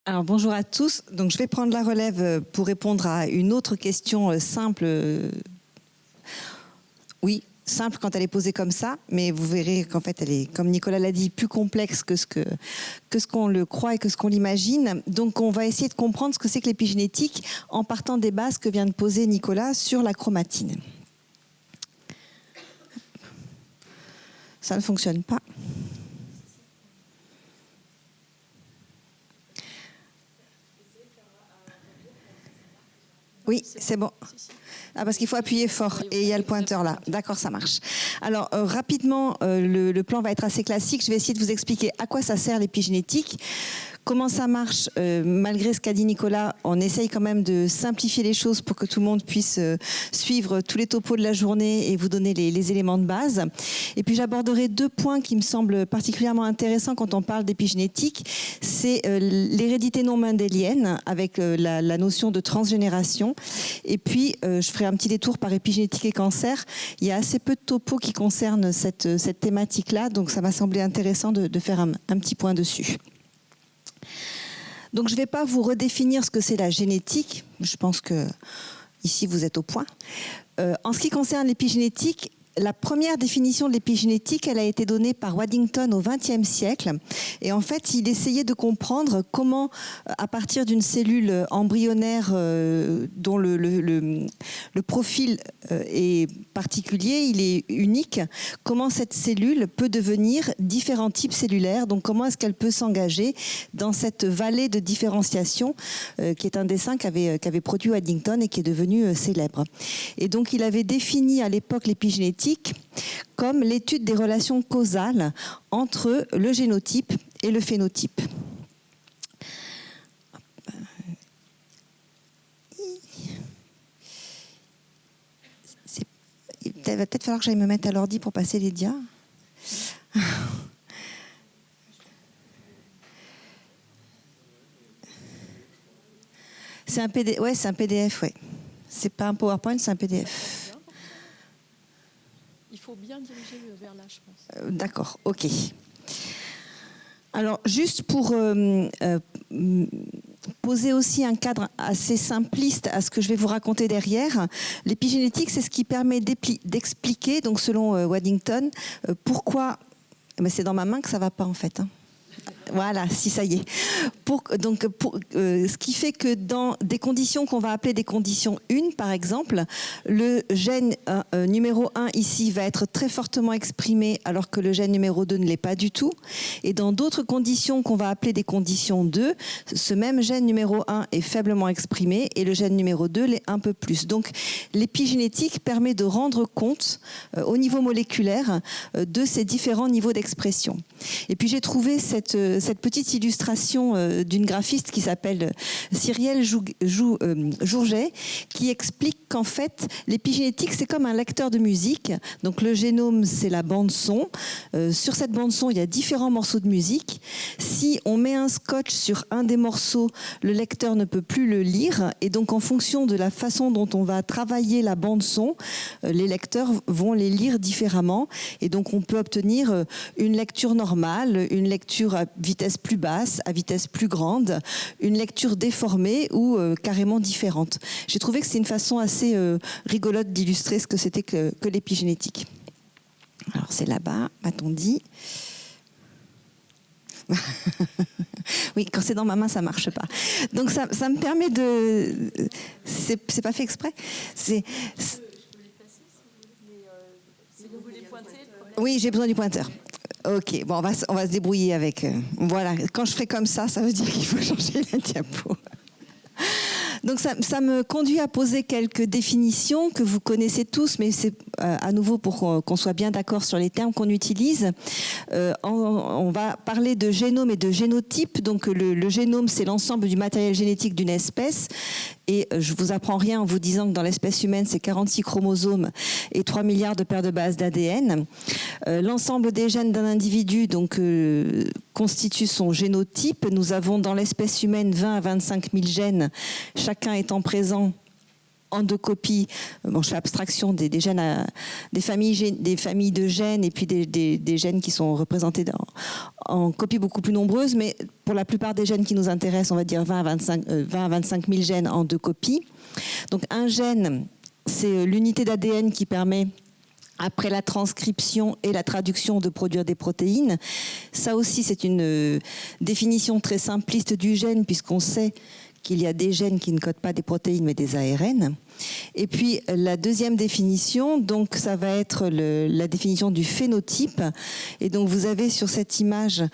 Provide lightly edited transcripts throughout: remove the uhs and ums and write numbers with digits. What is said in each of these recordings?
Alors bonjour à tous. Donc je vais prendre la relève pour répondre à une autre question simple. Oui, simple quand elle est posée comme ça, mais vous verrez qu'en fait elle est, comme Nicolas l'a dit, plus complexe que ce qu'on le croit et que ce qu'on l'imagine. Donc on va essayer de comprendre ce que c'est que l'épigénétique en partant des bases que vient de poser Nicolas sur la chromatine. Ça ne fonctionne pas. Oui, c'est bon. Ah, parce qu'il faut appuyer fort et il y a le pointeur là. D'accord, ça marche. Alors, rapidement, le plan va être assez classique. Je vais essayer de vous expliquer à quoi ça sert l'épigénétique. Comment ça marche, malgré ce qu'a dit Nicolas, on essaye quand même de simplifier les choses pour que tout le monde puisse suivre tous les topos de la journée et vous donner les éléments de base. Et puis j'aborderai deux points qui me semblent particulièrement intéressants quand on parle d'épigénétique. C'est l'hérédité non mendélienne avec la notion de transgénération. Et puis je ferai un petit détour par épigénétique et cancer. Il y a assez peu de topos qui concernent cette thématique-là, donc ça m'a semblé intéressant de faire un petit point dessus. Donc je ne vais pas vous redéfinir ce que c'est la génétique, je pense que ici vous êtes au point. En ce qui concerne l'épigénétique, la première définition de l'épigénétique, elle a été donnée par Waddington au XXe siècle. Et en fait, il essayait de comprendre comment, à partir d'une cellule embryonnaire dont le profil est particulier, il est unique, comment cette cellule peut devenir différents types cellulaires. Donc, comment est-ce qu'elle peut s'engager dans cette vallée de différenciation, qui est un dessin qu'avait produit Waddington et qui est devenu célèbre. Et donc, il avait défini à l'époque l'épigénétique comme l'étude des relations causales entre le génotype et le phénotype. Il va peut-être falloir que j'aille me mettre à l'ordi pour passer les dias. C'est un PDF, ouais, c'est un PDF, ouais. C'est pas un PowerPoint, c'est un PDF. Il faut bien diriger vers là, je pense. D'accord, ok. Alors, juste pour poser aussi un cadre assez simpliste à ce que je vais vous raconter derrière, l'épigénétique, c'est ce qui permet d'expliquer, donc selon Waddington, pourquoi... Mais c'est dans ma main que ça ne va pas, en fait. Voilà, si ça y est. Ce qui fait que dans des conditions qu'on va appeler des conditions 1, par exemple, le gène numéro 1 ici va être très fortement exprimé alors que le gène numéro 2 ne l'est pas du tout. Et dans d'autres conditions qu'on va appeler des conditions 2, ce même gène numéro 1 est faiblement exprimé et le gène numéro 2 l'est un peu plus. Donc l'épigénétique permet de rendre compte au niveau moléculaire de ces différents niveaux d'expression. Et puis j'ai trouvé cette petite illustration d'une graphiste qui s'appelle Cyrielle Jourget, qui explique qu'en fait, l'épigénétique, c'est comme un lecteur de musique. Donc le génome, c'est la bande-son. Sur cette bande-son, il y a différents morceaux de musique. Si on met un scotch sur un des morceaux, le lecteur ne peut plus le lire. Et donc, en fonction de la façon dont on va travailler la bande-son, les lecteurs vont les lire différemment. Et donc, on peut obtenir une lecture normale, une lecture à vitesse plus basse, à vitesse plus grande, une lecture déformée ou carrément différente. J'ai trouvé que c'est une façon assez rigolote d'illustrer ce que c'était que l'épigénétique. Alors c'est là-bas, m'a-t-on dit. Oui, quand c'est dans ma main, ça marche pas. Donc ça me permet de... C'est pas fait exprès. Oui, j'ai besoin du pointeur. Ok, bon, on va se débrouiller avec... voilà, quand je fais comme ça veut dire qu'il faut changer la diapo. Donc ça me conduit à poser quelques définitions que vous connaissez tous, mais c'est à nouveau pour qu'on soit bien d'accord sur les termes qu'on utilise. On va parler de génome et de génotype. Donc le génome, c'est l'ensemble du matériel génétique d'une espèce. Et je vous apprends rien en vous disant que dans l'espèce humaine, c'est 46 chromosomes et 3 milliards de paires de bases d'ADN. L'ensemble des gènes d'un individu constitue son génotype. Nous avons dans l'espèce humaine 20 à 25 000 gènes, chacun étant présent en 2 copies. Bon, je fais abstraction des gènes, des familles de gènes et puis des gènes qui sont représentés en copies beaucoup plus nombreuses, mais pour la plupart des gènes qui nous intéressent, on va dire 20 à 25 000 gènes en 2 copies. Donc un gène, c'est l'unité d'ADN qui permet, après la transcription et la traduction, de produire des protéines. Ça aussi, c'est une définition très simpliste du gène, puisqu'on sait qu'il y a des gènes qui ne codent pas des protéines, mais des ARN. Et puis, la deuxième définition, donc, ça va être la définition du phénotype. Et donc, vous avez sur cette image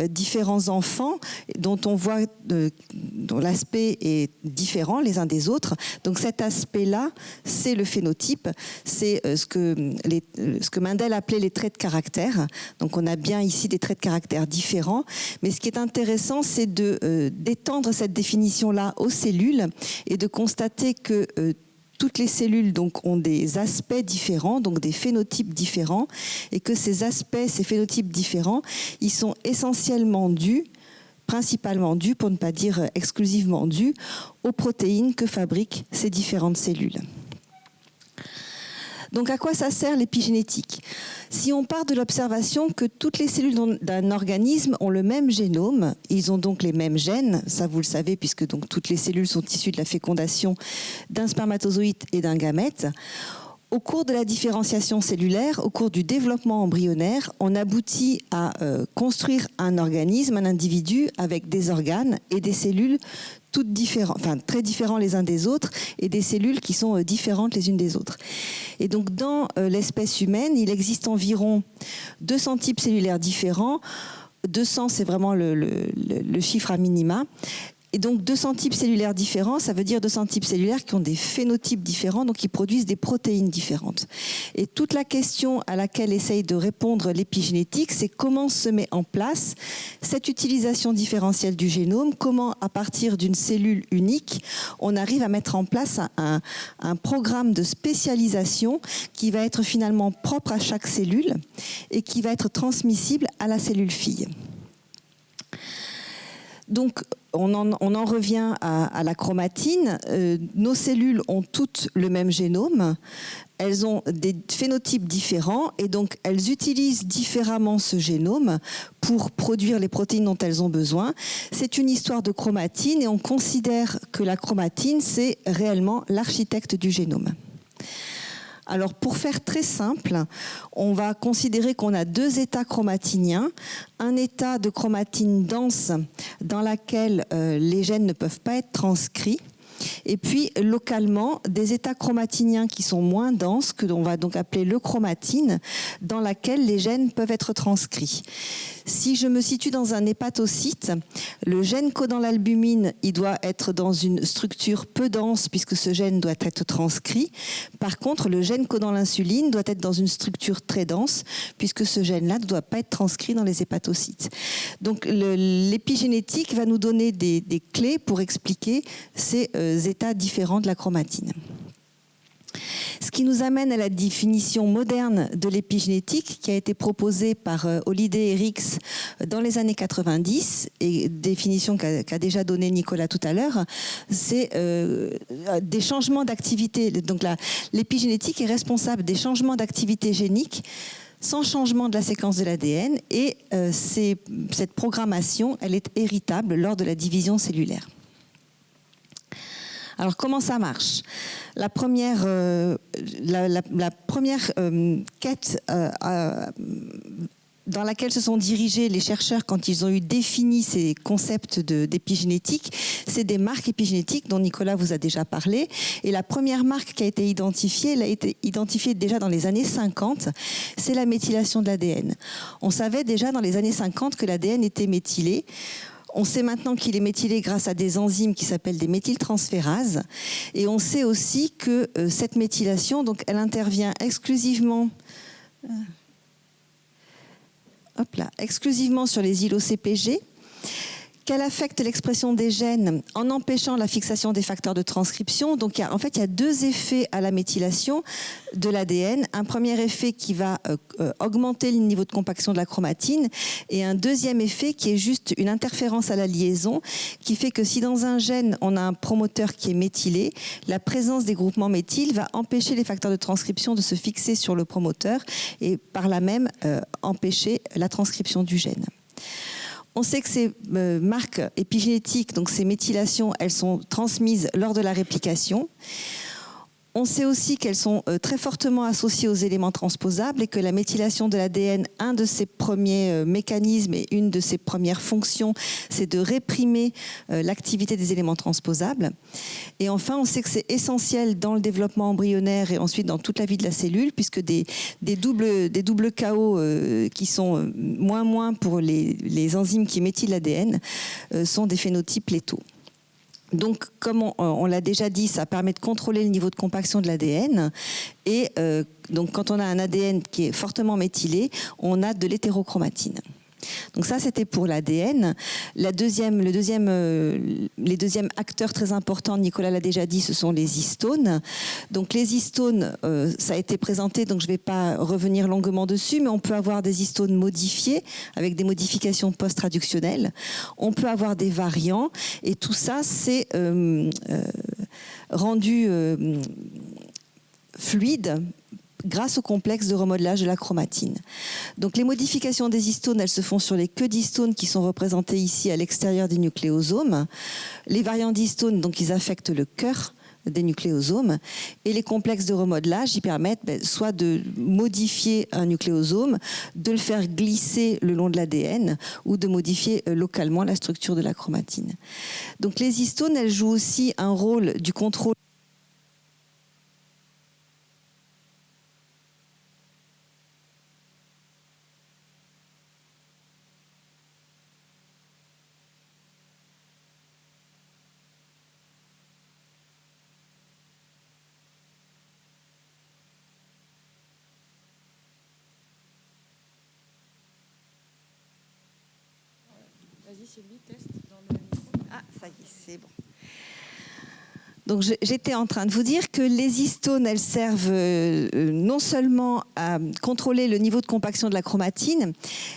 différents enfants dont on voit dont l'aspect est différent les uns des autres. Donc, cet aspect-là, c'est le phénotype. C'est ce que Mendel appelait les traits de caractère. Donc, on a bien ici des traits de caractère différents. Mais ce qui est intéressant, c'est d'étendre cette définition-là aux cellules et de constater que toutes les cellules donc, ont des aspects différents, donc des phénotypes différents, et que ces aspects, ces phénotypes différents, ils sont essentiellement dus, principalement dus, pour ne pas dire exclusivement dus, aux protéines que fabriquent ces différentes cellules. Donc à quoi ça sert l'épigénétique ? Si on part de l'observation que toutes les cellules d'un organisme ont le même génome, ils ont donc les mêmes gènes, ça vous le savez puisque donc toutes les cellules sont issues de la fécondation d'un spermatozoïde et d'un gamète. Au cours de la différenciation cellulaire, au cours du développement embryonnaire, on aboutit à construire un organisme, un individu avec des organes et des cellules toutes différentes, enfin très différents les uns des autres, et des cellules qui sont différentes les unes des autres. Et donc dans l'espèce humaine, il existe environ 200 types cellulaires différents. 200, c'est vraiment le chiffre à minima. Et donc 200 types cellulaires différents, ça veut dire 200 types cellulaires qui ont des phénotypes différents, donc qui produisent des protéines différentes. Et toute la question à laquelle essaye de répondre l'épigénétique, c'est comment se met en place cette utilisation différentielle du génome, comment à partir d'une cellule unique, on arrive à mettre en place un programme de spécialisation qui va être finalement propre à chaque cellule et qui va être transmissible à la cellule fille. Donc, on en revient à la chromatine. Nos cellules ont toutes le même génome. Elles ont des phénotypes différents et donc elles utilisent différemment ce génome pour produire les protéines dont elles ont besoin. C'est une histoire de chromatine et on considère que la chromatine, c'est réellement l'architecte du génome. Alors, pour faire très simple, on va considérer qu'on a 2 états chromatiniens. Un état de chromatine dense dans laquelle les gènes ne peuvent pas être transcrits. Et puis, localement, des états chromatiniens qui sont moins denses, que l'on va donc appeler l'euchromatine, dans laquelle les gènes peuvent être transcrits. Si je me situe dans un hépatocyte, le gène codant l'albumine, il doit être dans une structure peu dense puisque ce gène doit être transcrit. Par contre, le gène codant l'insuline doit être dans une structure très dense puisque ce gène-là ne doit pas être transcrit dans les hépatocytes. Donc l'épigénétique va nous donner des clés pour expliquer ces états différents de la chromatine. Ce qui nous amène à la définition moderne de l'épigénétique qui a été proposée par Holliday et Rix dans les années 90 et définition qu'a déjà donnée Nicolas tout à l'heure, c'est des changements d'activité. Donc l'épigénétique est responsable des changements d'activité génique sans changement de la séquence de l'ADN et cette programmation, elle est héritable lors de la division cellulaire. Alors, comment ça marche ? La première quête dans laquelle se sont dirigés les chercheurs quand ils ont eu défini ces concepts d'épigénétique, c'est des marques épigénétiques dont Nicolas vous a déjà parlé. Et la première marque qui a été identifiée, elle a été identifiée déjà dans les années 50, c'est la méthylation de l'ADN. On savait déjà dans les années 50 que l'ADN était méthylé. On sait maintenant qu'il est méthylé grâce à des enzymes qui s'appellent des méthyltransférases. Et on sait aussi que cette méthylation, donc, elle intervient exclusivement sur les îlots CPG, qu'elle affecte l'expression des gènes en empêchant la fixation des facteurs de transcription. Donc, il y a 2 effets à la méthylation de l'ADN. Un premier effet qui va augmenter le niveau de compaction de la chromatine et un deuxième effet qui est juste une interférence à la liaison qui fait que si dans un gène, on a un promoteur qui est méthylé, la présence des groupements méthyl va empêcher les facteurs de transcription de se fixer sur le promoteur et par là même empêcher la transcription du gène. On sait que ces marques épigénétiques, donc ces méthylations, elles sont transmises lors de la réplication. On sait aussi qu'elles sont très fortement associées aux éléments transposables et que la méthylation de l'ADN, un de ses premiers mécanismes et une de ses premières fonctions, c'est de réprimer l'activité des éléments transposables. Et enfin, on sait que c'est essentiel dans le développement embryonnaire et ensuite dans toute la vie de la cellule, puisque des doubles KO qui sont moins pour les enzymes qui méthylent l'ADN sont des phénotypes létaux. Donc, comme on l'a déjà dit, ça permet de contrôler le niveau de compaction de l'ADN. Et donc, quand on a un ADN qui est fortement méthylé, on a de l'hétérochromatine. Donc ça, c'était pour l'ADN. Les deuxièmes acteurs très importants, Nicolas l'a déjà dit, ce sont les histones. Donc les histones, ça a été présenté, donc je ne vais pas revenir longuement dessus, mais on peut avoir des histones modifiés avec des modifications post-traductionnelles. On peut avoir des variants, et tout ça, c'est rendu fluide grâce au complexe de remodelage de la chromatine. Donc les modifications des histones, elles se font sur les queues d'histones qui sont représentées ici à l'extérieur des nucléosomes. Les variants d'histones, donc ils affectent le cœur des nucléosomes, et les complexes de remodelage, ils permettent soit de modifier un nucléosome, de le faire glisser le long de l'ADN, ou de modifier localement la structure de la chromatine. Donc les histones, elles jouent aussi un rôle du contrôle. Vas-y Sylvie, teste dans le micro. Ah, ça y est, c'est bon. Donc j'étais en train de vous dire que les histones, elles servent non seulement à contrôler le niveau de compaction de la chromatine,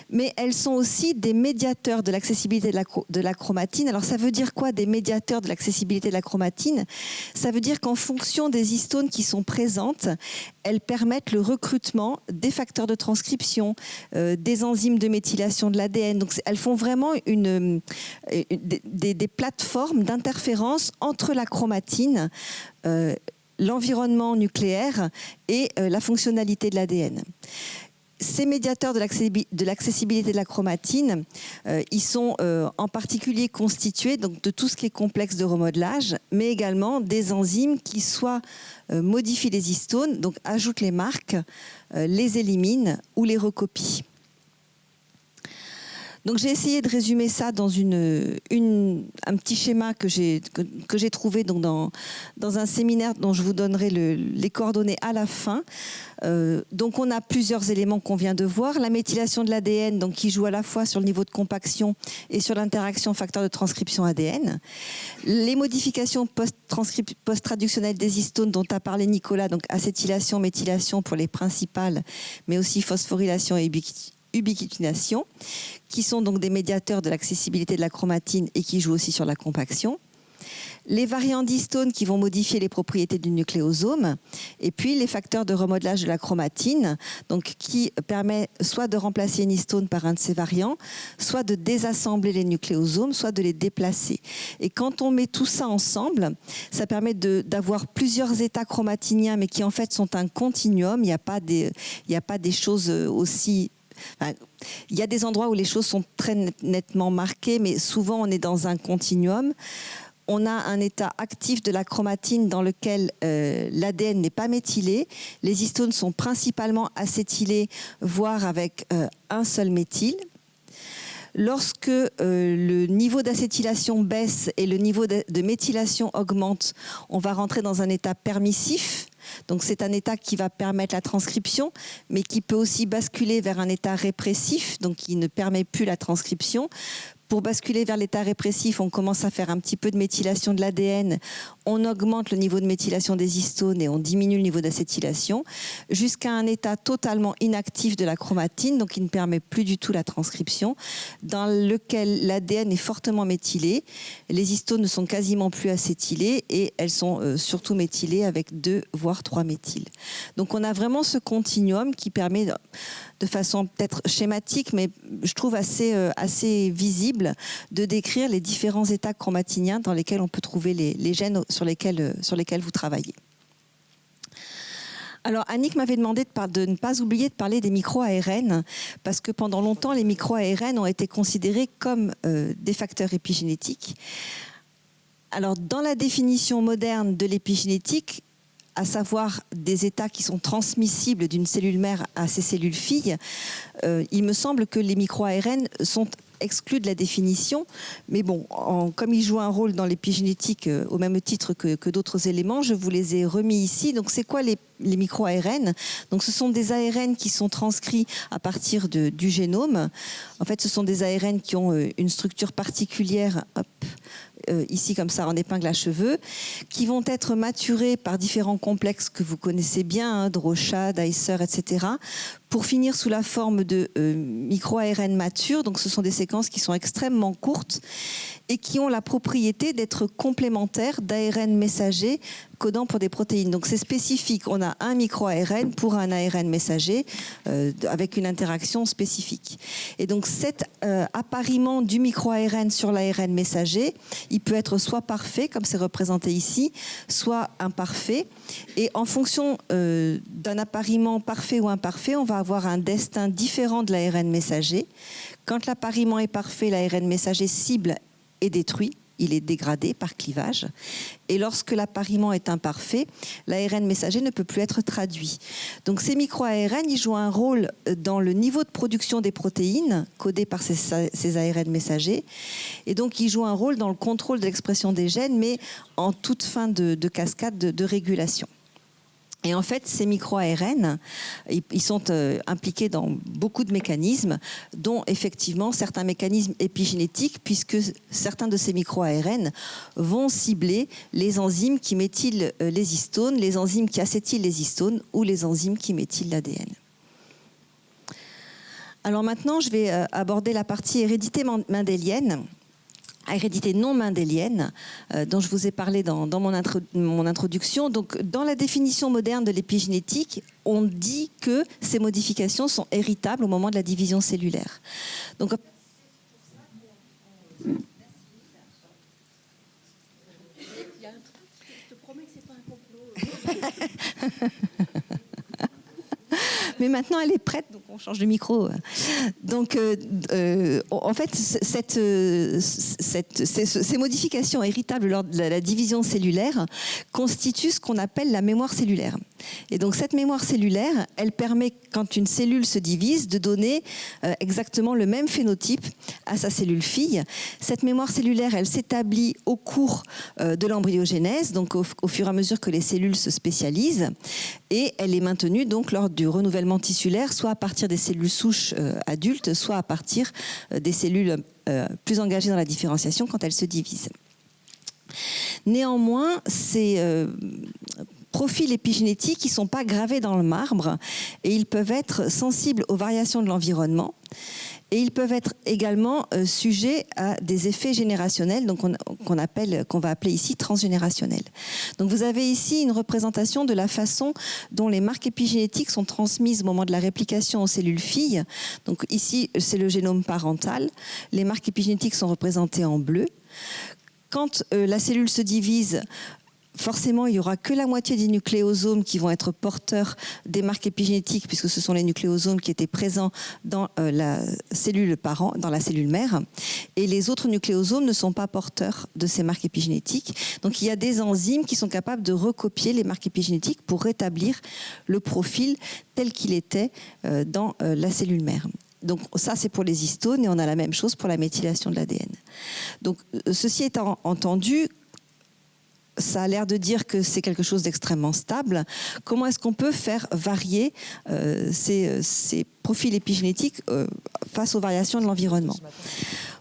mais elles sont aussi des médiateurs de l'accessibilité de la chromatine. Alors ça veut dire quoi, des médiateurs de l'accessibilité de la chromatine? Ça veut dire qu'en fonction des histones qui sont présentes, elles permettent le recrutement des facteurs de transcription, des enzymes de méthylation de l'ADN. Donc elles font vraiment des plateformes d'interférence entre la chromatine, l'environnement nucléaire et la fonctionnalité de l'ADN. Ces médiateurs de l'accessibilité de la chromatine, ils sont en particulier constitués donc, de tout ce qui est complexe de remodelage, mais également des enzymes qui soit modifient les histones, donc ajoutent les marques, les éliminent ou les recopient. Donc j'ai essayé de résumer ça dans un petit schéma que j'ai trouvé donc dans un séminaire dont je vous donnerai les coordonnées à la fin. Donc on a plusieurs éléments qu'on vient de voir. La méthylation de l'ADN, donc qui joue à la fois sur le niveau de compaction et sur l'interaction facteur de transcription ADN. Les modifications post-traductionnelles des histones dont a parlé Nicolas, donc acétylation, méthylation pour les principales, mais aussi phosphorylation et ubiquitination, qui sont donc des médiateurs de l'accessibilité de la chromatine et qui jouent aussi sur la compaction. Les variants d'histones qui vont modifier les propriétés du nucléosome, et puis les facteurs de remodelage de la chromatine, donc qui permet soit de remplacer une histone par un de ces variants, soit de désassembler les nucléosomes, soit de les déplacer. Et quand on met tout ça ensemble, ça permet d'avoir plusieurs états chromatiniens, mais qui en fait sont un continuum. Il n'y a pas des choses aussi... Enfin, il y a des endroits où les choses sont très nettement marquées, mais souvent on est dans un continuum. On a un état actif de la chromatine dans lequel l'ADN n'est pas méthylé. Les histones sont principalement acétylées, voire avec un seul méthyle. Lorsque le niveau d'acétylation baisse et le niveau de méthylation augmente, on va rentrer dans un état permissif. Donc c'est un état qui va permettre la transcription, mais qui peut aussi basculer vers un état répressif, donc qui ne permet plus la transcription, Pour basculer vers l'état répressif, on commence à faire un petit peu de méthylation de l'ADN, on augmente le niveau de méthylation des histones et on diminue le niveau d'acétylation, jusqu'à un état totalement inactif de la chromatine, donc qui ne permet plus du tout la transcription, dans lequel l'ADN est fortement méthylé, les histones ne sont quasiment plus acétylées et elles sont surtout méthylées avec 2 voire 3 méthyles. Donc on a vraiment ce continuum qui permet, de façon peut-être schématique, mais je trouve assez visible, de décrire les différents états chromatiniens dans lesquels on peut trouver les gènes sur lesquels vous travaillez. Alors Annick m'avait demandé de ne pas oublier de parler des micro-ARN, parce que pendant longtemps, les micro-ARN ont été considérés comme des facteurs épigénétiques. Alors dans la définition moderne de l'épigénétique, à savoir des états qui sont transmissibles d'une cellule mère à ses cellules filles, il me semble que les micro-ARN sont exclus de la définition, mais bon, comme ils jouent un rôle dans l'épigénétique au même titre que d'autres éléments, je vous les ai remis ici. Donc c'est quoi les micro-ARN? Donc ce sont des ARN qui sont transcrits à partir du génome. En fait, ce sont des ARN qui ont une structure particulière, ici comme ça en épingle à cheveux, qui vont être maturés par différents complexes que vous connaissez bien, Drosha, Dicer, etc., pour finir sous la forme de micro-ARN matures. Donc ce sont des séquences qui sont extrêmement courtes et qui ont la propriété d'être complémentaires d'ARN messagers codant pour des protéines. Donc c'est spécifique. On a un micro-ARN pour un ARN messager avec une interaction spécifique. Et donc cet appariement du micro-ARN sur l'ARN messager, il peut être soit parfait, comme c'est représenté ici, soit imparfait. Et en fonction d'un appariement parfait ou imparfait, on va avoir un destin différent de l'ARN messager. Quand l'appariement est parfait, l'ARN messager cible est détruit. Il est dégradé par clivage. Et lorsque l'appariement est imparfait, l'ARN messager ne peut plus être traduit. Donc ces micro-ARN, ils jouent un rôle dans le niveau de production des protéines codées par ces ARN messagers. Et donc ils jouent un rôle dans le contrôle de l'expression des gènes, mais en toute fin de cascade de régulation. Et en fait, ces micro-ARN, ils sont impliqués dans beaucoup de mécanismes, dont effectivement certains mécanismes épigénétiques, puisque certains de ces micro-ARN vont cibler les enzymes qui méthylent les histones, les enzymes qui acétylent les histones ou les enzymes qui méthylent l'ADN. Alors maintenant, je vais aborder la partie hérédité mendélienne. Hérédité non mendélienne, dont je vous ai parlé dans mon introduction. Donc, dans la définition moderne de l'épigénétique, on dit que ces modifications sont héritables au moment de la division cellulaire. Donc, Il y a un truc, je te promets que c'est pas un complot. mais maintenant, elle est prête, donc on change de micro. Donc, en fait, ces modifications héritables lors de la division cellulaire constituent ce qu'on appelle la mémoire cellulaire. Et donc, cette mémoire cellulaire, elle permet, quand une cellule se divise, de donner exactement le même phénotype à sa cellule fille. Cette mémoire cellulaire, elle s'établit au cours de l'embryogénèse, donc au fur et à mesure que les cellules se spécialisent, et elle est maintenue donc lors du renouvellement tissulaire, soit à partir des cellules souches adultes, soit à partir des cellules plus engagées dans la différenciation quand elles se divisent. Néanmoins, ces profils épigénétiques qui ne sont pas gravés dans le marbre et ils peuvent être sensibles aux variations de l'environnement. Et ils peuvent être également sujets à des effets générationnels, donc qu'on va appeler ici transgénérationnels. Donc vous avez ici une représentation de la façon dont les marques épigénétiques sont transmises au moment de la réplication aux cellules filles. Donc ici, c'est le génome parental. Les marques épigénétiques sont représentées en bleu. Quand la cellule se divise, forcément, il n'y aura que la moitié des nucléosomes qui vont être porteurs des marques épigénétiques, puisque ce sont les nucléosomes qui étaient présents dans la cellule parent, dans la cellule mère. Et les autres nucléosomes ne sont pas porteurs de ces marques épigénétiques. Donc, il y a des enzymes qui sont capables de recopier les marques épigénétiques pour rétablir le profil tel qu'il était dans la cellule mère. Donc ça, c'est pour les histones, et on a la même chose pour la méthylation de l'ADN. Donc, ceci étant entendu, ça a l'air de dire que c'est quelque chose d'extrêmement stable. Comment est-ce qu'on peut faire varier ces profils épigénétiques face aux variations de l'environnement ?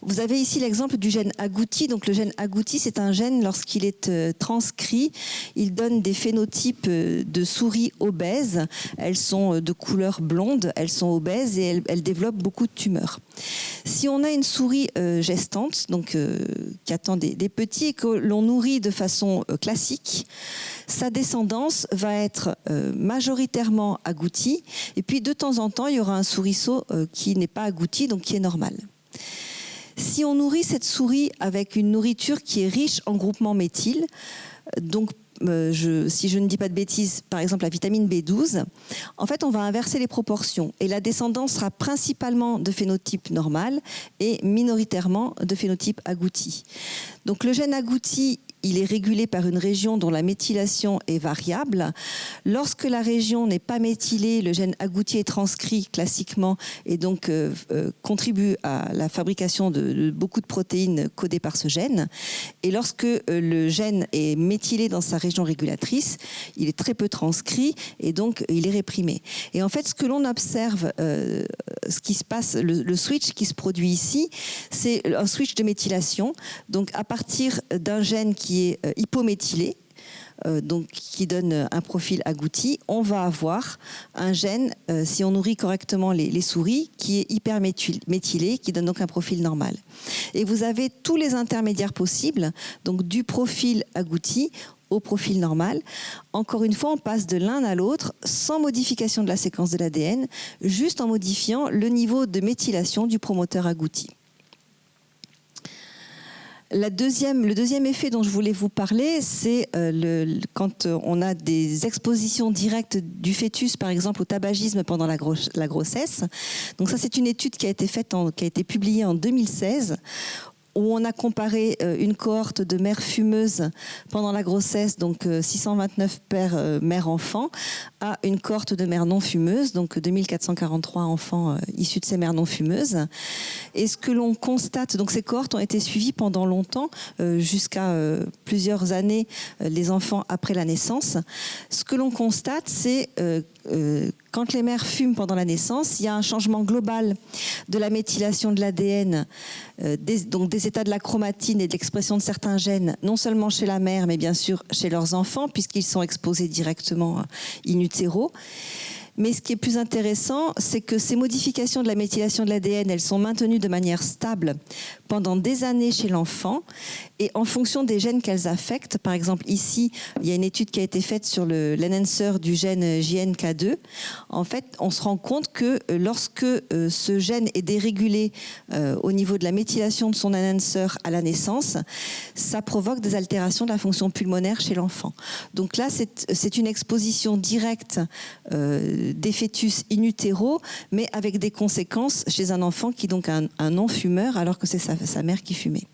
Vous avez ici l'exemple du gène agouti. Donc le gène agouti, c'est un gène, lorsqu'il est transcrit, il donne des phénotypes de souris obèses. Elles sont de couleur blonde, elles sont obèses et elles développent beaucoup de tumeurs. Si on a une souris gestante, donc qui attend des petits et que l'on nourrit de façon classique, sa descendance va être majoritairement agoutie. Et puis de temps en temps, il y aura un souriceau qui n'est pas agouti, donc qui est normal. Si on nourrit cette souris avec une nourriture qui est riche en groupement méthyle, donc si je ne dis pas de bêtises, par exemple la vitamine B12, en fait on va inverser les proportions et la descendance sera principalement de phénotype normal et minoritairement de phénotype agouti. Donc le gène agouti, il est régulé par une région dont la méthylation est variable. Lorsque la région n'est pas méthylée, le gène agouti est transcrit classiquement et donc contribue à la fabrication de beaucoup de protéines codées par ce gène. Et lorsque le gène est méthylé dans sa région régulatrice, il est très peu transcrit et donc il est réprimé. Et en fait, ce que l'on observe, ce qui se passe, le switch qui se produit ici, c'est un switch de méthylation. Donc à partir d'un gène qui est hypométhylé, donc qui donne un profil agouti, on va avoir un gène, si on nourrit correctement les souris, qui est hyperméthylé, qui donne donc un profil normal. Et vous avez tous les intermédiaires possibles, donc du profil agouti au profil normal. Encore une fois, on passe de l'un à l'autre sans modification de la séquence de l'ADN, juste en modifiant le niveau de méthylation du promoteur agouti. Le deuxième effet dont je voulais vous parler, c'est quand on a des expositions directes du fœtus, par exemple au tabagisme pendant la grossesse. Donc ça, c'est une étude qui a été publiée en 2016, où on a comparé une cohorte de mères fumeuses pendant la grossesse, donc 629 mères-enfants, à une cohorte de mères non fumeuses, donc 2443 enfants issus de ces mères non fumeuses. Et ce que l'on constate, donc ces cohortes ont été suivies pendant longtemps, jusqu'à plusieurs années, les enfants après la naissance. Ce que l'on constate, c'est quand les mères fument pendant la naissance, il y a un changement global de la méthylation de l'ADN, donc des états de la chromatine et de l'expression de certains gènes, non seulement chez la mère, mais bien sûr chez leurs enfants, puisqu'ils sont exposés directement in utero. Mais ce qui est plus intéressant, c'est que ces modifications de la méthylation de l'ADN, elles sont maintenues de manière stable pendant des années chez l'enfant et en fonction des gènes qu'elles affectent. Par exemple, ici, il y a une étude qui a été faite sur l'enhancer du gène JNK2. En fait, on se rend compte que lorsque ce gène est dérégulé au niveau de la méthylation de son enhancer à la naissance, ça provoque des altérations de la fonction pulmonaire chez l'enfant. Donc là, c'est une exposition directe des fœtus in utero, mais avec des conséquences chez un enfant qui est donc un non-fumeur, alors que c'est sa mère qui fumait.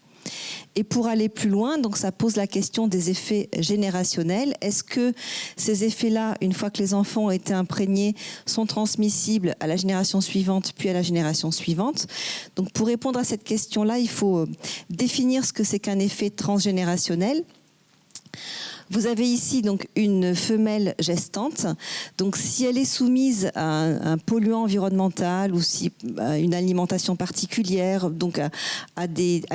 Et pour aller plus loin, donc ça pose la question des effets générationnels. Est-ce que ces effets-là, une fois que les enfants ont été imprégnés, sont transmissibles à la génération suivante, puis à la génération suivante? Donc pour répondre à cette question-là, il faut définir ce que c'est qu'un effet transgénérationnel. Vous avez ici donc une femelle gestante. Donc si elle est soumise à un polluant environnemental ou à une alimentation particulière, donc à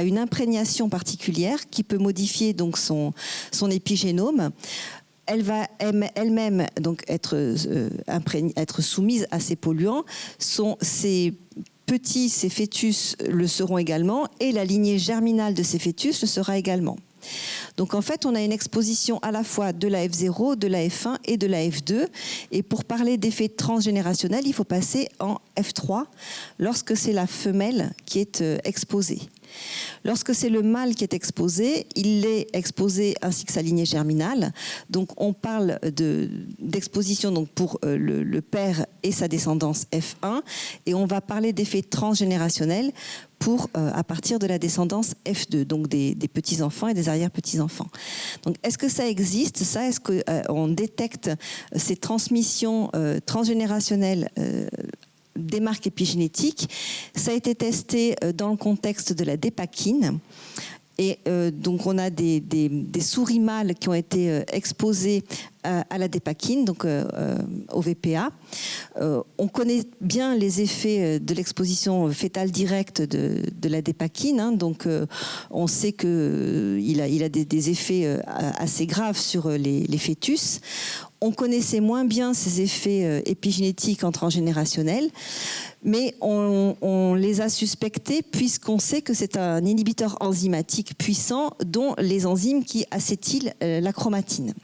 une imprégnation particulière qui peut modifier donc son épigénome, elle va elle-même donc être soumise à ces polluants. Ces fœtus le seront également et la lignée germinale de ces fœtus le sera également. Donc en fait, on a une exposition à la fois de la F0, de la F1 et de la F2. Et pour parler d'effet transgénérationnel, il faut passer en F3 lorsque c'est la femelle qui est exposée. Lorsque c'est le mâle qui est exposé, il est exposé ainsi que sa lignée germinale. Donc on parle d'exposition donc pour le père et sa descendance F1 et on va parler d'effet transgénérationnel à partir de la descendance F2, donc des petits-enfants et des arrière-petits-enfants. Donc est-ce que ça existe, ça? Est-ce qu'on détecte ces transmissions transgénérationnelles des marques épigénétiques? Ça a été testé dans le contexte de la dépakine. Et donc on a des souris mâles qui ont été exposées à la dépakine, donc au VPA. On connaît bien les effets de l'exposition fétale directe de la dépakine, hein, donc on sait qu'il a des effets assez graves sur les fœtus. On connaissait moins bien ces effets épigénétiques en transgénérationnel, mais on les a suspectés puisqu'on sait que c'est un inhibiteur enzymatique puissant, dont les enzymes qui acétylent la chromatine.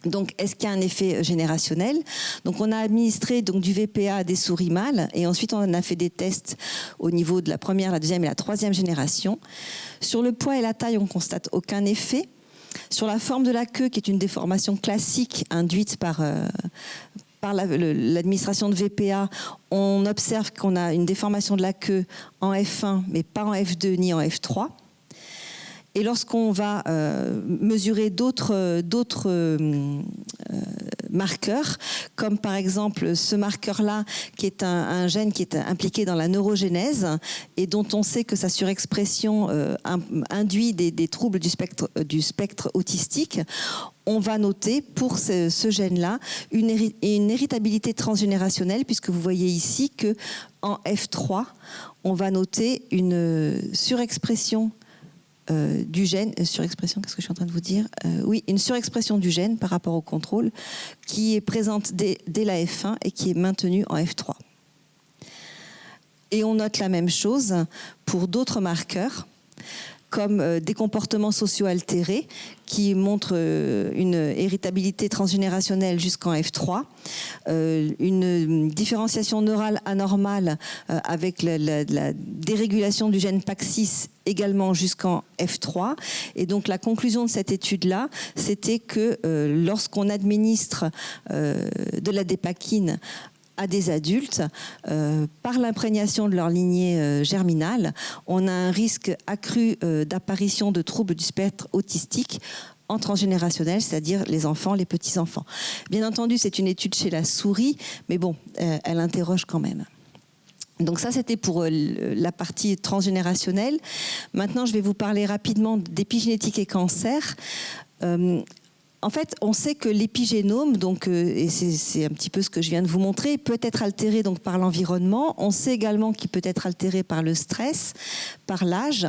Donc, est-ce qu'il y a un effet générationnel? Donc, on a administré donc, du VPA à des souris mâles et ensuite on a fait des tests au niveau de la première, la deuxième et la troisième génération. Sur le poids et la taille, on constate aucun effet. Sur la forme de la queue, qui est une déformation classique induite par l'administration de VPA, on observe qu'on a une déformation de la queue en F1, mais pas en F2 ni en F3. Et lorsqu'on va mesurer d'autres marqueurs, comme par exemple ce marqueur-là, qui est un gène qui est impliqué dans la neurogénèse et dont on sait que sa surexpression induit des troubles du spectre autistique, on va noter pour ce gène-là une héritabilité transgénérationnelle, puisque vous voyez ici qu'en F3, on va noter une surexpression du gène, surexpression, qu'est-ce que je suis en train de vous dire? Oui, une surexpression du gène par rapport au contrôle qui est présente dès la F1 et qui est maintenue en F3. Et on note la même chose pour d'autres marqueurs, comme des comportements socio altérés qui montrent une héritabilité transgénérationnelle jusqu'en F3, une différenciation neurale anormale avec la dérégulation du gène PAX6 également jusqu'en F3. Et donc la conclusion de cette étude-là, c'était que lorsqu'on administre de la dépakine à des adultes, par l'imprégnation de leur lignée germinale, on a un risque accru d'apparition de troubles du spectre autistique en transgénérationnel, c'est-à-dire les enfants, les petits-enfants. Bien entendu, c'est une étude chez la souris, mais bon, elle interroge quand même. Donc ça, c'était pour la partie transgénérationnelle. Maintenant, je vais vous parler rapidement d'épigénétique et cancer. En fait, on sait que l'épigénome, donc, et c'est un petit peu ce que je viens de vous montrer, peut être altéré donc, par l'environnement. On sait également qu'il peut être altéré par le stress, par l'âge.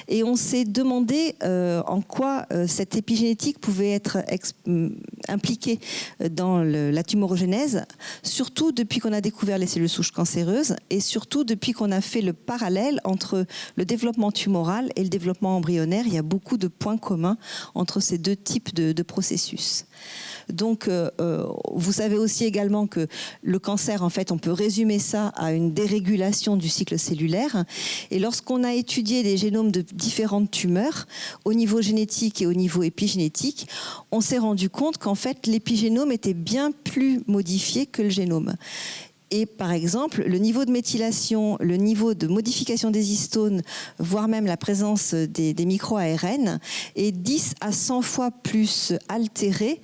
Et on s'est demandé en quoi cette épigénétique pouvait être impliquée dans la tumorogénèse, surtout depuis qu'on a découvert les cellules souches cancéreuses et surtout depuis qu'on a fait le parallèle entre le développement tumoral et le développement embryonnaire. Il y a beaucoup de points communs entre ces deux types de processus. Donc, vous savez aussi également que le cancer, en fait, on peut résumer ça à une dérégulation du cycle cellulaire. Et lorsqu'on a étudié les génomes de différentes tumeurs, au niveau génétique et au niveau épigénétique, on s'est rendu compte qu'en fait, l'épigénome était bien plus modifié que le génome. Et par exemple, le niveau de méthylation, le niveau de modification des histones, voire même la présence des micro-ARN, est 10 à 100 fois plus altéré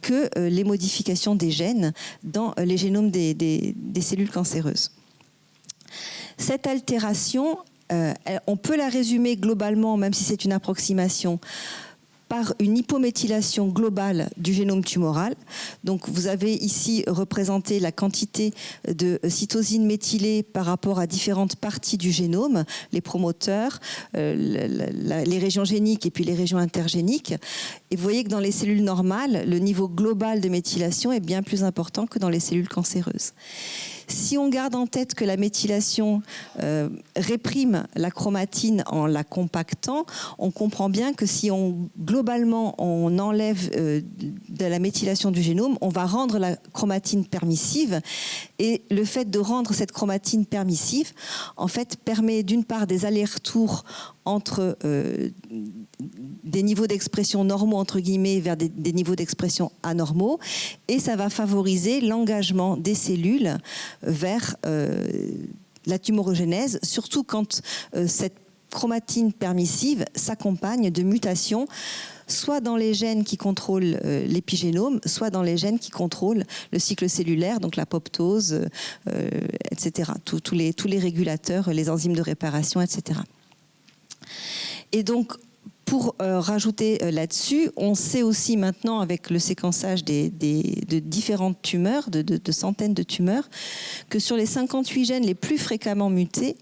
que les modifications des gènes dans les génomes des cellules cancéreuses. Cette altération, on peut la résumer globalement, même si c'est une approximation, par une hypométhylation globale du génome tumoral. Donc vous avez ici représenté la quantité de cytosine méthylée par rapport à différentes parties du génome, les promoteurs, les régions géniques et puis les régions intergéniques. Et vous voyez que dans les cellules normales, le niveau global de méthylation est bien plus important que dans les cellules cancéreuses. Si on garde en tête que la méthylation réprime la chromatine en la compactant, on comprend bien que si globalement on enlève de la méthylation du génome, on va rendre la chromatine permissive. Et le fait de rendre cette chromatine permissive, en fait, permet d'une part des allers-retours entre des niveaux d'expression normaux, entre guillemets, vers des niveaux d'expression anormaux, et ça va favoriser l'engagement des cellules vers la tumorogénèse, surtout quand cette chromatine permissive s'accompagne de mutations, soit dans les gènes qui contrôlent l'épigénome, soit dans les gènes qui contrôlent le cycle cellulaire, donc l'apoptose, etc. Tous les régulateurs, les enzymes de réparation, etc. Et donc, pour rajouter là-dessus, on sait aussi maintenant avec le séquençage de différentes tumeurs, de centaines de tumeurs, que sur les 58 gènes les plus fréquemment mutés,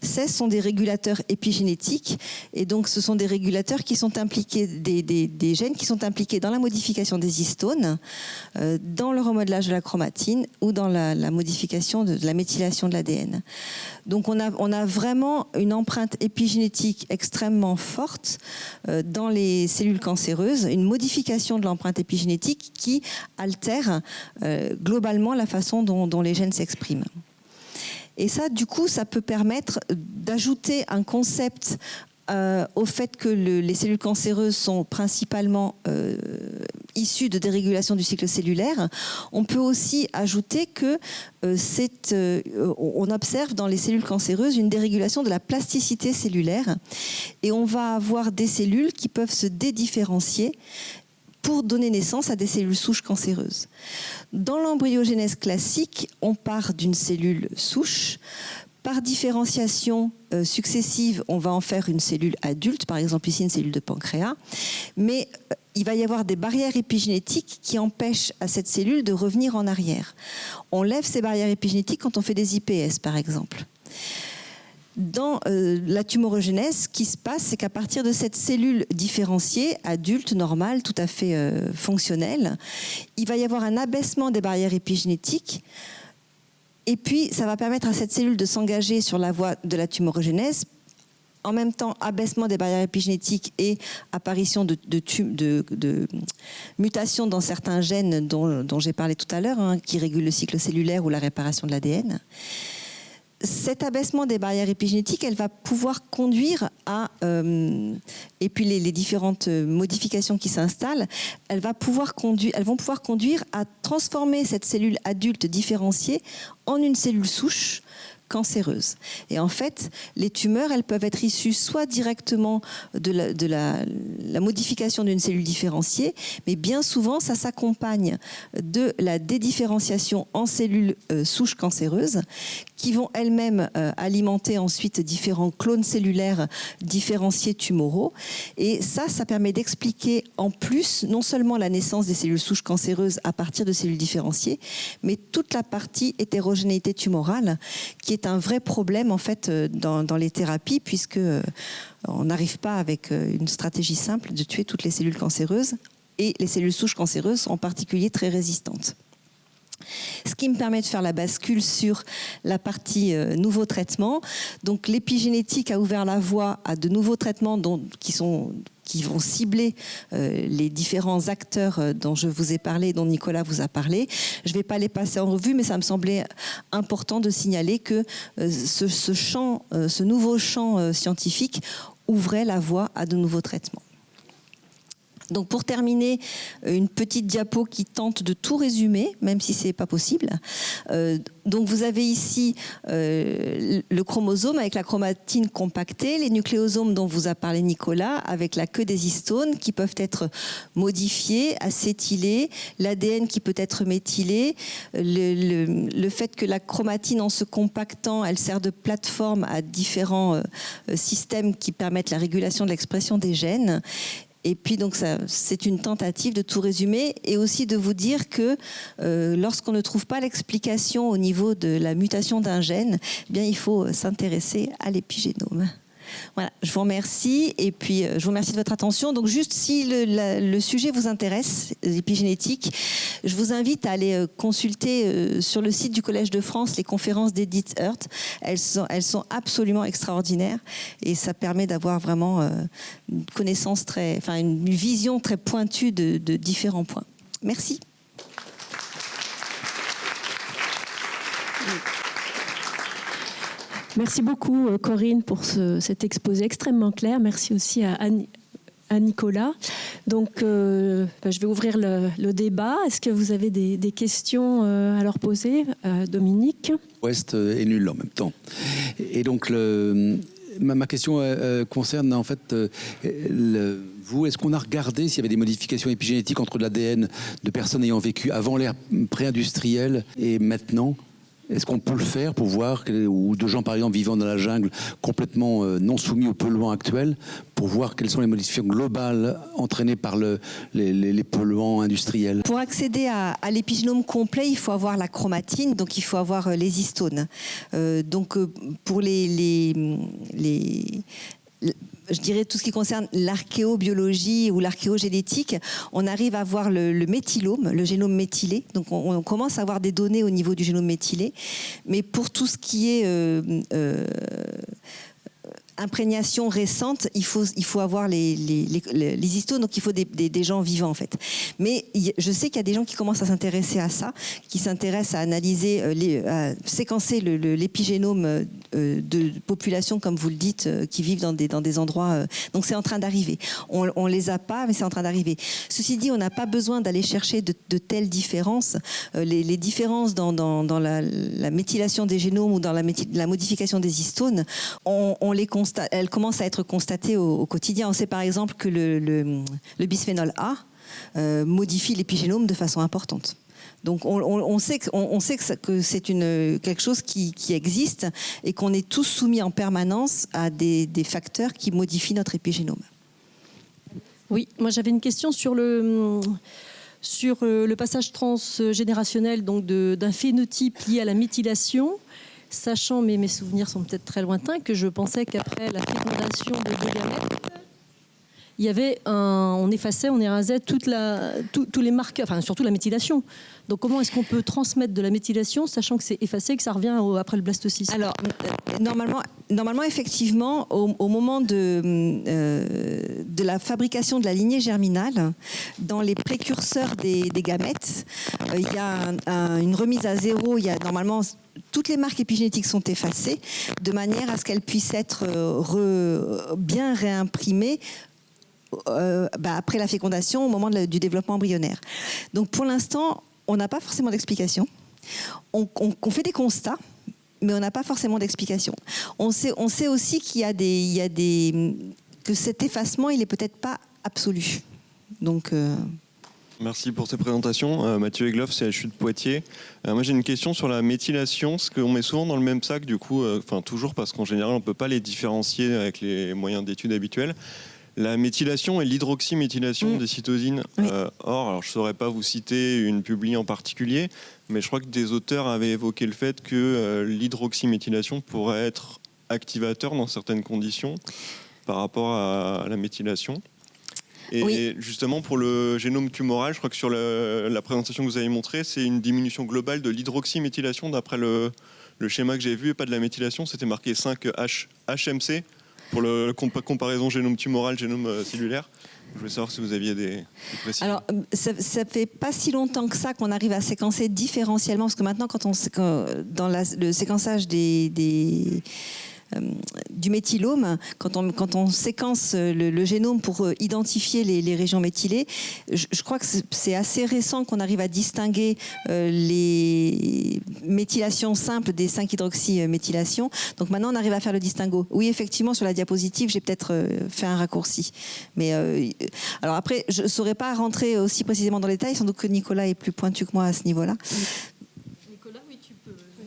16 sont des régulateurs épigénétiques. Et donc ce sont des régulateurs qui sont impliqués, des gènes qui sont impliqués dans la modification des histones, dans le remodelage de la chromatine ou dans la modification de la méthylation de l'ADN. Donc on a vraiment une empreinte épigénétique extrêmement forte dans les cellules cancéreuses, une modification de l'empreinte épigénétique qui altère globalement la façon dont les gènes s'expriment. Et ça, du coup, ça peut permettre d'ajouter un concept au fait que les cellules cancéreuses sont principalement issues de dérégulation du cycle cellulaire. On peut aussi ajouter que on observe dans les cellules cancéreuses une dérégulation de la plasticité cellulaire et on va avoir des cellules qui peuvent se dédifférencier pour donner naissance à des cellules souches cancéreuses. Dans l'embryogénèse classique, on part d'une cellule souche. Par différenciation successive, on va en faire une cellule adulte, par exemple ici une cellule de pancréas, mais il va y avoir des barrières épigénétiques qui empêchent à cette cellule de revenir en arrière. On lève ces barrières épigénétiques quand on fait des IPS, par exemple. Dans la tumorogénèse, ce qui se passe, c'est qu'à partir de cette cellule différenciée, adulte, normale, tout à fait fonctionnelle, il va y avoir un abaissement des barrières épigénétiques. Et puis, ça va permettre à cette cellule de s'engager sur la voie de la tumorogénèse. En même temps, abaissement des barrières épigénétiques et apparition de mutations dans certains gènes dont j'ai parlé tout à l'heure, qui régulent le cycle cellulaire ou la réparation de l'ADN. Cet abaissement des barrières épigénétiques, elle va pouvoir conduire à, et puis les différentes modifications qui s'installent, elles vont pouvoir conduire à transformer cette cellule adulte différenciée en une cellule souche cancéreuse. Et en fait, les tumeurs, elles peuvent être issues soit directement de la modification d'une cellule différenciée, mais bien souvent, ça s'accompagne de la dédifférenciation en cellules souches cancéreuses qui vont elles-mêmes alimenter ensuite différents clones cellulaires différenciés tumoraux. Et ça permet d'expliquer en plus non seulement la naissance des cellules souches cancéreuses à partir de cellules différenciées, mais toute la partie hétérogénéité tumorale qui est un vrai problème en fait dans les thérapies puisque on n'arrive pas avec une stratégie simple de tuer toutes les cellules cancéreuses et les cellules souches cancéreuses sont en particulier très résistantes. Ce qui me permet de faire la bascule sur la partie nouveaux traitements. Donc l'épigénétique a ouvert la voie à de nouveaux traitements qui vont cibler les différents acteurs dont je vous ai parlé, dont Nicolas vous a parlé. Je ne vais pas les passer en revue, mais ça me semblait important de signaler que ce nouveau champ scientifique ouvrait la voie à de nouveaux traitements. Donc pour terminer, une petite diapo qui tente de tout résumer, même si ce n'est pas possible. Donc vous avez ici le chromosome avec la chromatine compactée, les nucléosomes dont vous a parlé Nicolas, avec la queue des histones qui peuvent être modifiés, acétylés, l'ADN qui peut être méthylé, le fait que la chromatine en se compactant, elle sert de plateforme à différents systèmes qui permettent la régulation de l'expression des gènes. Et puis donc c'est une tentative de tout résumer et aussi de vous dire que lorsqu'on ne trouve pas l'explication au niveau de la mutation d'un gène, eh bien il faut s'intéresser à l'épigénome. Voilà, je vous remercie et puis je vous remercie de votre attention. Donc juste si le sujet vous intéresse, l'épigénétique, je vous invite à aller consulter sur le site du Collège de France les conférences d'Edith Hurt. Elles sont absolument extraordinaires et ça permet d'avoir vraiment une connaissance une vision très pointue de différents points. Merci. Merci beaucoup Corinne pour cet exposé extrêmement clair. Merci aussi à Nicolas. Donc je vais ouvrir le débat. Est-ce que vous avez des questions à leur poser, Dominique? Ouest et nul en même temps. Et donc ma question concerne en fait vous, est-ce qu'on a regardé s'il y avait des modifications épigénétiques entre l'ADN de personnes ayant vécu avant l'ère pré-industrielle et maintenant? Est-ce qu'on peut le faire pour voir, ou de gens par exemple vivant dans la jungle, complètement non soumis aux polluants actuels, pour voir quelles sont les modifications globales entraînées par les polluants industriels? Pour accéder à l'épigénome complet, il faut avoir la chromatine, donc il faut avoir les histones. Pour je dirais tout ce qui concerne l'archéobiologie ou l'archéogénétique, on arrive à voir le méthylome, le génome méthylé. Donc on commence à avoir des données au niveau du génome méthylé. Mais pour tout ce qui est imprégnation récente, il faut avoir les histones, donc il faut des gens vivants en fait. Mais je sais qu'il y a des gens qui commencent à s'intéresser à ça, qui s'intéressent à analyser, à séquencer l'épigénome de populations, comme vous le dites, qui vivent dans des endroits. Donc c'est en train d'arriver. On les a pas, mais c'est en train d'arriver. Ceci dit, on n'a pas besoin d'aller chercher de telles différences. Les différences dans la méthylation des génomes ou dans la modification des histones, on les constate. Elle commence à être constatée au quotidien. On sait par exemple que le bisphénol A modifie l'épigénome de façon importante. Donc on sait que c'est quelque chose qui existe et qu'on est tous soumis en permanence à des facteurs qui modifient notre épigénome. Oui, moi j'avais une question sur le passage transgénérationnel, donc d'un phénotype lié à la méthylation. Sachant, mais mes souvenirs sont peut-être très lointains, que je pensais qu'après la fécondation de deux gamètes, il y avait on érasait tous les marqueurs, enfin surtout la méthylation. Donc comment est-ce qu'on peut transmettre de la méthylation, sachant que c'est effacé, que ça revient après le blastocyste? Alors, normalement effectivement, au moment de la fabrication de la lignée germinale, dans les précurseurs des gamètes, il y a une remise à zéro. Il y a normalement toutes les marques épigénétiques sont effacées, de manière à ce qu'elles puissent être bien réimprimées après la fécondation, au moment du développement embryonnaire. Donc pour l'instant, on n'a pas forcément d'explication. On fait des constats, mais on n'a pas forcément d'explication. On sait aussi qu'il y a que cet effacement, il n'est peut-être pas absolu. Donc... Merci pour ces présentations. Mathieu Egloff, CHU de Poitiers. Moi, j'ai une question sur la méthylation, parce qu'on met souvent dans le même sac, du coup, toujours parce qu'en général, on ne peut pas les différencier avec les moyens d'études habituels. La méthylation et l'hydroxyméthylation des cytosines. Oui. Alors je ne saurais pas vous citer une publiée en particulier, mais je crois que des auteurs avaient évoqué le fait que l'hydroxyméthylation pourrait être activateur dans certaines conditions par rapport à la méthylation. Et justement, pour le génome tumoral, je crois que sur la présentation que vous avez montrée, c'est une diminution globale de l'hydroxyméthylation d'après le schéma que j'ai vu, et pas de la méthylation. C'était marqué 5-HMC pour la comparaison génome tumoral, génome cellulaire. Je voulais savoir si vous aviez des précisions. Alors, ça fait pas si longtemps que ça qu'on arrive à séquencer différentiellement, parce que maintenant, dans le séquençage du méthylome, quand on séquence le génome pour identifier les régions méthylées, je crois que c'est assez récent qu'on arrive à distinguer les méthylations simples des 5-hydroxyméthylations. Donc maintenant, on arrive à faire le distinguo. Oui, effectivement, sur la diapositive, j'ai peut-être fait un raccourci. Mais alors après, je ne saurais pas rentrer aussi précisément dans les détails, sans doute que Nicolas est plus pointu que moi à ce niveau-là.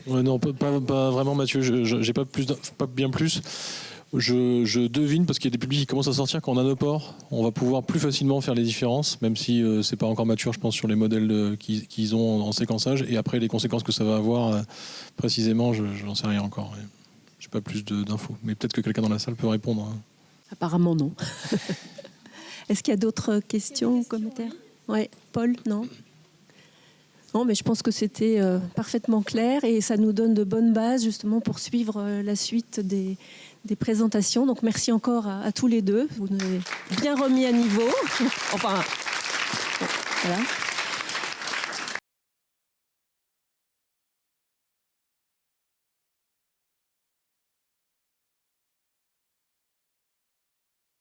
Ouais, non, pas vraiment, Mathieu. J'ai pas bien plus. Je devine, parce qu'il y a des publics qui commencent à sortir qu'en nanopore, on va pouvoir plus facilement faire les différences, même si c'est pas encore mature, je pense, sur les modèles qu'ils ont en séquençage. Et après, les conséquences que ça va avoir, précisément, je n'en sais rien encore. J'ai pas plus d'infos. Mais peut-être que quelqu'un dans la salle peut répondre. Apparemment, non. Est-ce qu'il y a d'autres questions ou commentaires? Ouais, Paul, non? Non, mais je pense que c'était parfaitement clair et ça nous donne de bonnes bases justement pour suivre la suite des présentations. Donc merci encore à tous les deux. Vous nous avez bien remis à niveau. Enfin, bon, voilà.